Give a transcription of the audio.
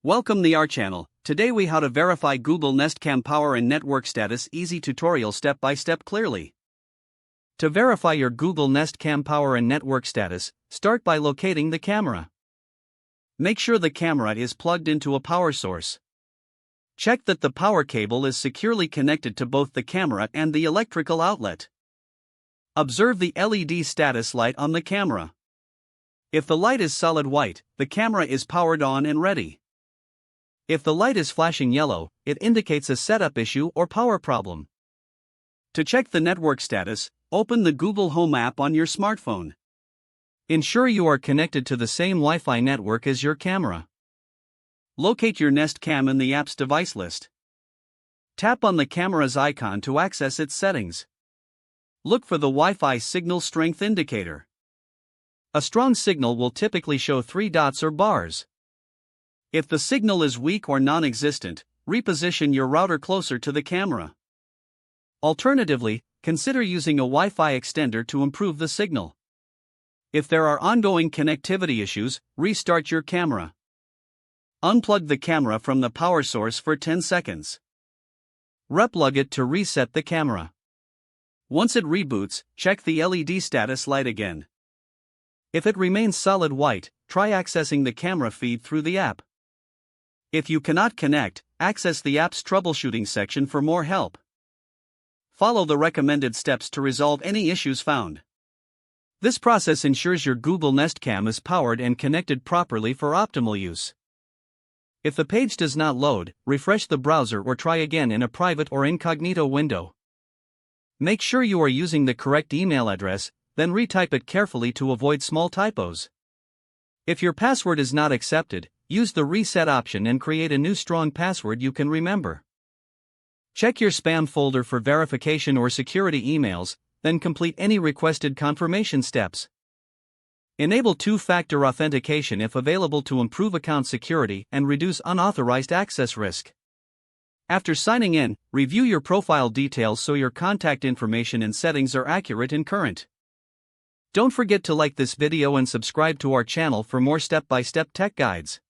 Welcome to our channel. Today we how to verify Google Nest Cam power and network status. Easy tutorial step by step clearly. To verify your Google Nest Cam power and network status, start by locating the camera. Make sure the camera is plugged into a power source. Check that the power cable is securely connected to both the camera and the electrical outlet. Observe the LED status light on the camera. If the light is solid white, the camera is powered on and ready. If the light is flashing yellow, it indicates a setup issue or power problem. To check the network status, open the Google Home app on your smartphone. Ensure you are connected to the same Wi-Fi network as your camera. Locate your Nest Cam in the app's device list. Tap on the camera's icon to access its settings. Look for the Wi-Fi signal strength indicator. A strong signal will typically show 3 dots or bars. If the signal is weak or non-existent, reposition your router closer to the camera. Alternatively, consider using a Wi-Fi extender to improve the signal. If there are ongoing connectivity issues, restart your camera. Unplug the camera from the power source for 10 seconds. Replug it to reset the camera. Once it reboots, check the LED status light again. If it remains solid white, try accessing the camera feed through the app. If you cannot connect, access the app's troubleshooting section for more help. Follow the recommended steps to resolve any issues found. This process ensures your Google Nest Cam is powered and connected properly for optimal use. If the page does not load, refresh the browser or try again in a private or incognito window. Make sure you are using the correct email address, then retype it carefully to avoid small typos. If your password is not accepted, use the reset option and create a new strong password you can remember. Check your spam folder for verification or security emails, then complete any requested confirmation steps. Enable two-factor authentication if available to improve account security and reduce unauthorized access risk. After signing in, review your profile details so your contact information and settings are accurate and current. Don't forget to like this video and subscribe to our channel for more step-by-step tech guides.